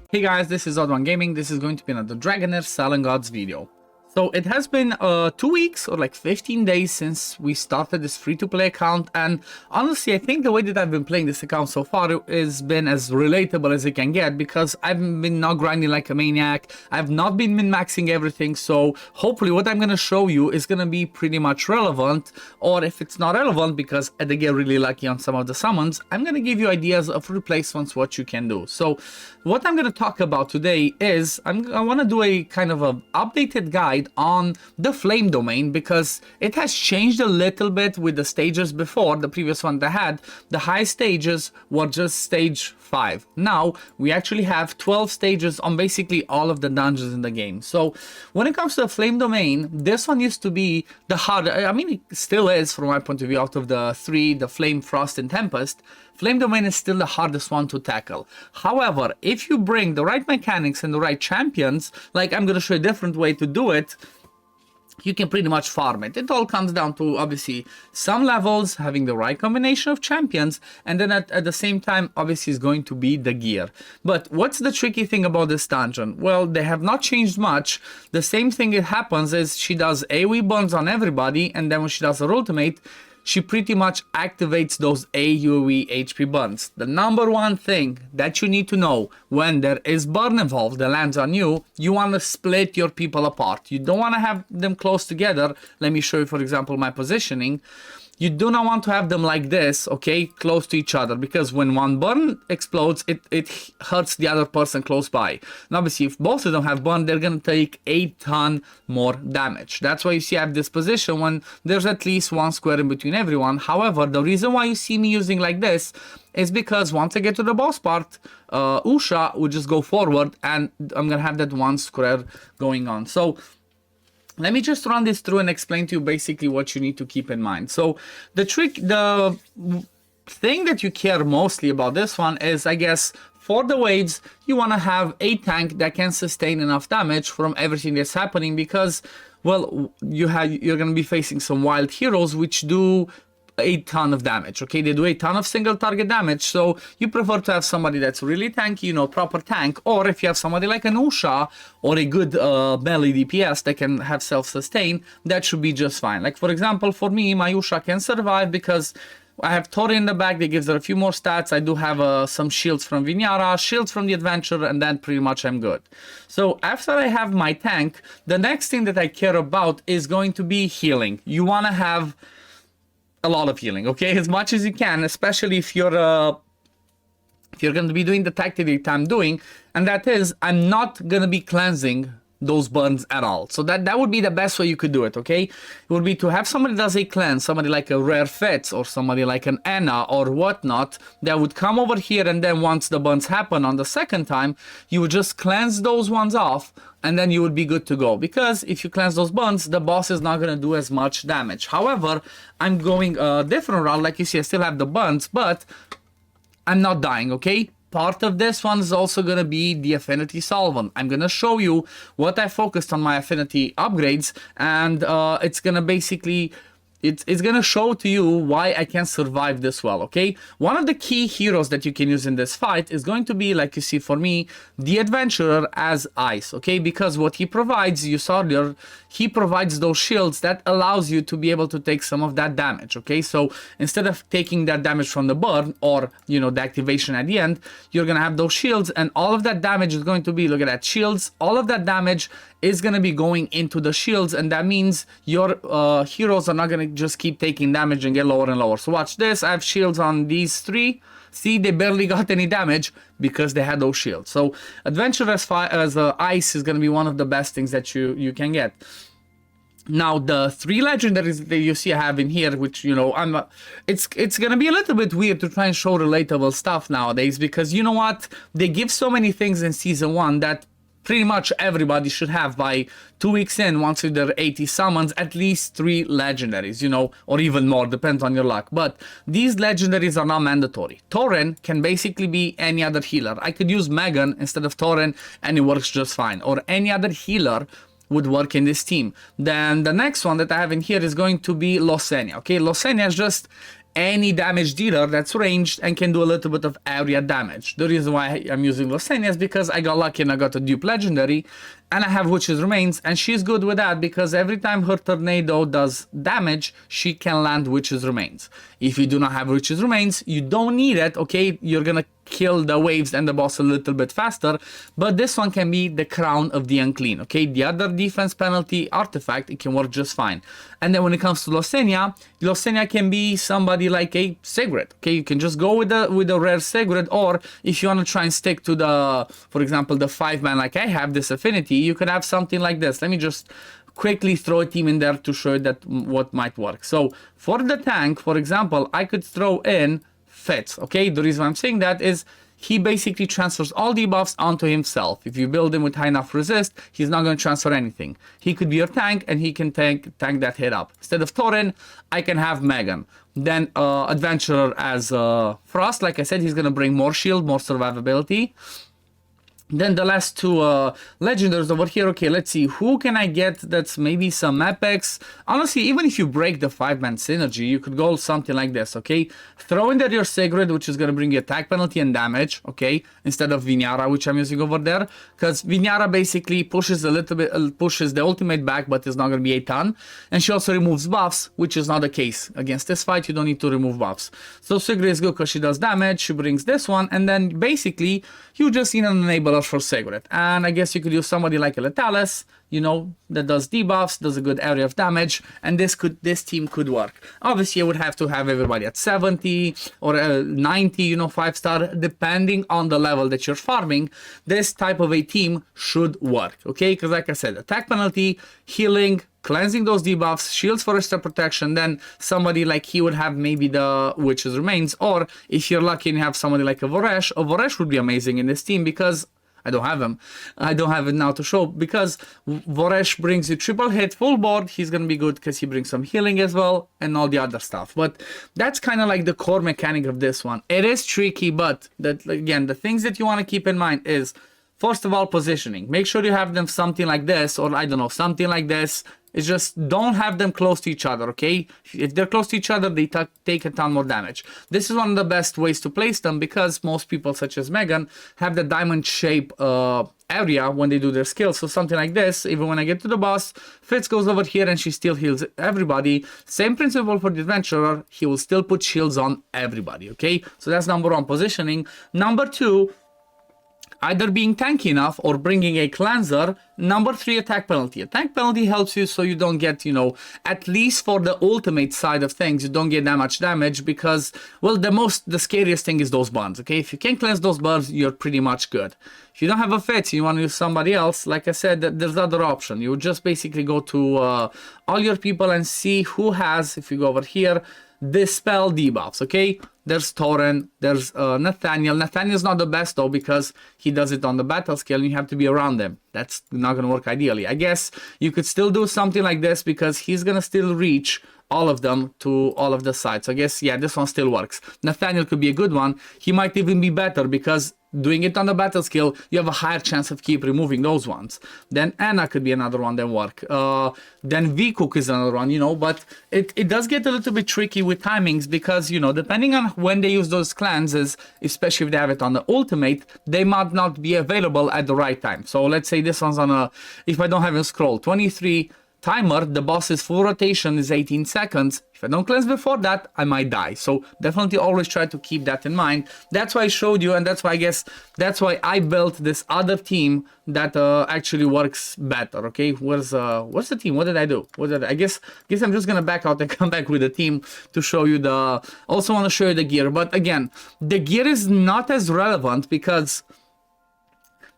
Hey guys, this is OddOneGaming. This is going to be another Dragonheir SilentGods video. So it has been 2 weeks or like 15 days since we started this free-to-play account, and honestly I think the way that I've been playing this account so far has been as relatable as it can get, because I've been not grinding like a maniac, I've not been min-maxing everything, so hopefully what I'm gonna show you is gonna be pretty much relevant, or if it's not relevant because I did get really lucky on some of the summons, I'm gonna give you ideas of replacements, what you can do. So what I'm gonna talk about today is I want to do a kind of a updated guide on the flame domain, because it has changed a little bit with the stages before. The previous one that had the high stages were just stage 5. Now we actually have 12 stages on basically all of the dungeons in the game. So when it comes to the flame domain, this one used to be the hard, I mean it still is from my point of view. Out of the 3, the flame, frost and tempest, flame domain is still the hardest one to tackle. However, if you bring the right mechanics and the right champions, like I'm gonna show you a different way to do it, you can pretty much farm it. It all comes down to obviously some levels, having the right combination of champions, and then at the same time obviously is going to be the gear. But what's the tricky thing about this dungeon? Well, they have not changed much. The same thing that happens is she does AoE burns on everybody, and then when she does her ultimate, she pretty much activates those AoE HP burns. The number one thing that you need to know when there is burn involved that lands on you, you want to split your people apart. You don't want to have them close together. Let me show you, for example, my positioning. You do not want to have them like this, okay, close to each other, because when one burn explodes, it hurts the other person close by. And obviously, if both of them have burn, they're going to take a ton more damage. That's why you see I have this position when there's at least one square in between everyone. However, the reason why you see me using like this is because once I get to the boss part, Usha will just go forward, and I'm going to have that one square going on. So let me just run this through and explain to you basically what you need to keep in mind. So the thing that you care mostly about this one is, I guess, for the waves, you want to have a tank that can sustain enough damage from everything that's happening, because, well, you're going to be facing some wild heroes which do a ton of damage, okay? They do a ton of single target damage, so you prefer to have somebody that's really tanky, you know, proper tank, or if you have somebody like an Usha or a good melee DPS that can have self-sustain, that should be just fine. Like, for example, for me, my Usha can survive because I have Tori in the back that gives her a few more stats. I do have some shields from Vinyara, shields from the adventure, and then pretty much I'm good. So after I have my tank, the next thing that I care about is going to be healing. You want to have a lot of healing, okay, as much as you can, especially if you're going to be doing the tactic that I'm doing, and that is I'm not going to be cleansing those burns at all. So that would be the best way you could do it, okay? It would be to have somebody that does a cleanse, somebody like a Rare Fitz or somebody like an Anna or whatnot, that would come over here, and then once the burns happen on the second time, you would just cleanse those ones off, and then you would be good to go. Because if you cleanse those burns, the boss is not going to do as much damage. However, I'm going a different route. Like you see, I still have the burns, but I'm not dying, okay? Part of this one is also going to be the affinity solvent. I'm going to show you what I focused on my affinity upgrades, and it's going to basically it's going to show to you why I can survive this well, okay? One of the key heroes that you can use in this fight is going to be, like you see for me, the adventurer as ice, okay? Because what he provides, you saw earlier, he provides those shields that allows you to be able to take some of that damage, okay? So instead of taking that damage from the burn or, you know, the activation at the end, you're going to have those shields, and all of that damage is going to be, look at that, shields, all of that damage is going to be going into the shields, and that means your heroes are not going to just keep taking damage and get lower and lower. So watch this, I have shields on these 3. See, they barely got any damage because they had those shields. So adventure as ice is going to be one of the best things that you can get. Now the 3 legendaries that you see I have in here, which, you know, it's gonna be a little bit weird to try and show relatable stuff nowadays, because you know what, they give so many things in season 1 that pretty much everybody should have by 2 weeks in, once with their 80 summons, at least 3 legendaries, you know, or even more, depends on your luck. But these legendaries are not mandatory. Thorin can basically be any other healer. I could use Megan instead of Thorin and it works just fine. Or any other healer would work in this team. Then the next one that I have in here is going to be Losenia. Okay, Losenia is just any damage dealer that's ranged and can do a little bit of area damage. The reason why I'm using Lysenia is because I got lucky and I got a dupe legendary, and I have Witch's Remains, and she's good with that because every time her tornado does damage, she can land Witch's Remains. If you do not have Witch's Remains, you don't need it, okay? You're gonna kill the waves and the boss a little bit faster, but this one can be the Crown of the Unclean, okay? The other defense penalty artifact, it can work just fine. And then when it comes to Lysenia can be somebody like a Sigrid, okay? You can just go with the rare Sigrid, or if you want to try and stick to the, for example, the 5-man like I have, this affinity, you could have something like this. Let me just quickly throw a team in there to show you that what might work. So for the tank, for example, I could throw in Fitz, okay? The reason I'm saying that is he basically transfers all debuffs onto himself. If you build him with high enough resist, he's not going to transfer anything. He could be your tank, and he can tank that hit up. Instead of Thorin, I can have Megan. Then Adventurer as Frost, like I said, he's going to bring more shield, more survivability. Then the last two legendaries over here. Okay, let's see. Who can I get that's maybe some epics? Honestly, even if you break the 5-man synergy, you could go something like this, okay? Throw in there your Sigrid, which is going to bring you attack penalty and damage, okay? Instead of Vinyara, which I'm using over there. Because Vinyara basically pushes a little bit, pushes the ultimate back, but it's not going to be a ton. And she also removes buffs, which is not the case. Against this fight, you don't need to remove buffs. So Sigrid is good because she does damage. She brings this one. And then basically, you just need an enabler for Sigrid, and I guess you could use somebody like a Letalis, you know, that does debuffs, does a good area of damage, and this team could work. Obviously, I would have to have everybody at 70 or 90, you know, 5-star, depending on the level that you're farming. This type of a team should work, okay? Because like I said, attack penalty, healing, cleansing those debuffs, shields for extra protection. Then somebody like he would have maybe the Witch's Remains, or if you're lucky and you have somebody like a Voresh would be amazing in this team because I don't have him. I don't have it now to show because Voresh brings you triple hit, full board. He's going to be good because he brings some healing as well and all the other stuff. But that's kind of like the core mechanic of this one. It is tricky, but that again, the things that you want to keep in mind is, first of all, positioning. Make sure you have them something like this, or I don't know, something like this. It's just don't have them close to each other, okay? If they're close to each other, they take a ton more damage. This is one of the best ways to place them because most people, such as Megan, have the diamond shape area when they do their skills. So something like this, even when I get to the boss, Fitz goes over here and she still heals everybody. Same principle for the Adventurer. He will still put shields on everybody, okay? So that's number one, positioning. Number two, either being tanky enough or bringing a cleanser. Number three, attack penalty. Attack penalty helps you so you don't get, you know, at least for the ultimate side of things, you don't get that much damage because, well, the scariest thing is those buns, okay? If you can cleanse those buns, you're pretty much good. If you don't have a Fitz, you want to use somebody else, like I said, there's other option. You would just basically go to all your people and see who has, if you go over here, dispel debuffs, okay? There's Thorin, there's Nathaniel. Nathaniel's not the best though because he does it on the battle scale and you have to be around him. That's not gonna work ideally. I guess you could still do something like this because he's gonna still reach all of them to all of the sides. So I guess, yeah, this one still works. Nathaniel could be a good one. He might even be better because doing it on the battle skill, you have a higher chance of keep removing those ones. Then Anna could be another one that work. Then V-Cook is another one, you know, but it does get a little bit tricky with timings because, you know, depending on when they use those cleanses, especially if they have it on the ultimate, they might not be available at the right time. So let's say this one's on a, if I don't have a scroll, 23 timer, the boss's full rotation is 18 seconds. If I don't cleanse before that, I might die. So definitely always try to keep that in mind. That's why I showed you, and that's why I guess that's why I built this other team that actually works better. Okay, what's the team? What did I do? I guess I'm just gonna back out and come back with the team to show you the. Also want to show you the gear, but again, the gear is not as relevant because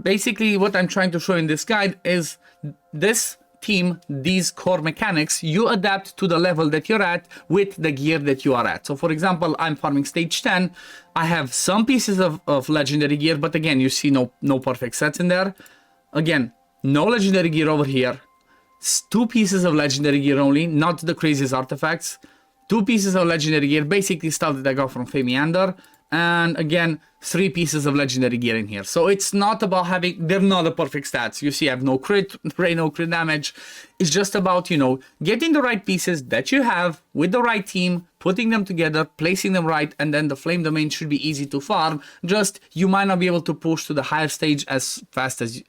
basically what I'm trying to show in this guide is this team, these core mechanics, you adapt to the level that you're at with the gear that you are at. So for example, I'm farming stage 10. I have some pieces of legendary gear, but again, you see no perfect sets in there. Again, no legendary gear over here. 2 pieces of legendary gear only, not the craziest artifacts. 2 pieces of legendary gear, basically stuff that I got from Famiander. and again 3 pieces of legendary gear in here. So it's not about having, they're not the perfect stats. You see I have no crit, no crit damage. It's just about, you know, getting the right pieces that you have with the right team, putting them together, placing them right, and then the flame domain should be easy to farm. Just you might not be able to push to the higher stage as fast as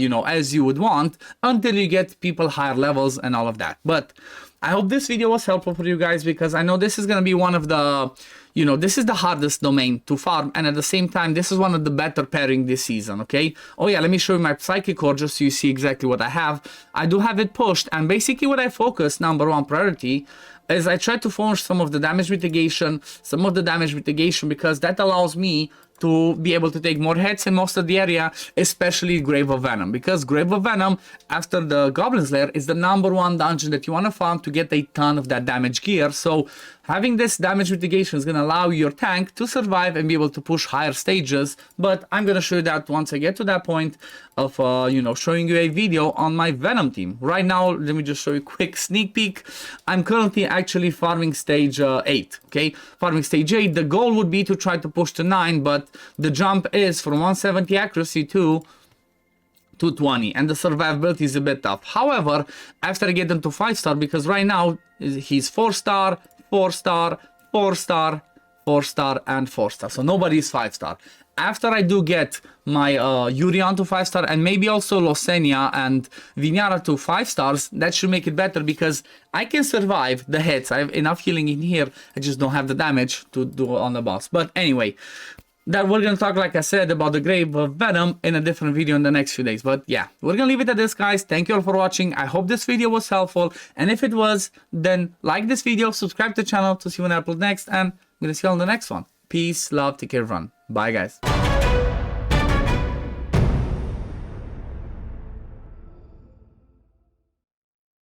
you know, as you would want, until you get people higher levels and all of that. But I hope this video was helpful for you guys, because I know this is going to be one of the, you know, this is the hardest domain to farm, and at the same time, this is one of the better pairing this season, okay? Oh yeah, let me show you my Psychic Core just so you see exactly what I have. I do have it pushed, and basically what I focus, #1 priority, is I try to focus some of the damage mitigation, because that allows me to be able to take more hits in most of the area, especially Grave of Venom, because Grave of Venom, after the Goblin Slayer, is the #1 dungeon that you want to farm to get a ton of that damage gear. So having this damage mitigation is going to allow your tank to survive and be able to push higher stages. But I'm going to show you that once I get to that point of, you know, showing you a video on my Venom team. Right now, let me just show you a quick sneak peek. I'm currently actually farming stage 8, okay? Farming stage 8. The goal would be to try to push to 9, but the jump is from 170 accuracy to 220, and the survivability is a bit tough. However, after I get into 5-star, because right now he's 4-star, 4-star, 4-star, 4-star, and 4-star, so nobody is 5-star. After I do get my Yurion to 5-star, and maybe also Losenia and Vinyara to 5 stars, that should make it better, because I can survive the hits. I have enough healing in here, I just don't have the damage to do on the boss. But anyway, that we're gonna talk, like I said, about the Grave of Venom in a different video in the next few days. But yeah, we're gonna leave it at this, guys. Thank you all for watching. I hope this video was helpful, and if it was, then like this video, subscribe to the channel to see when I upload next, and I'm gonna see you all in the next one. Peace, love, take care, everyone. Bye, guys.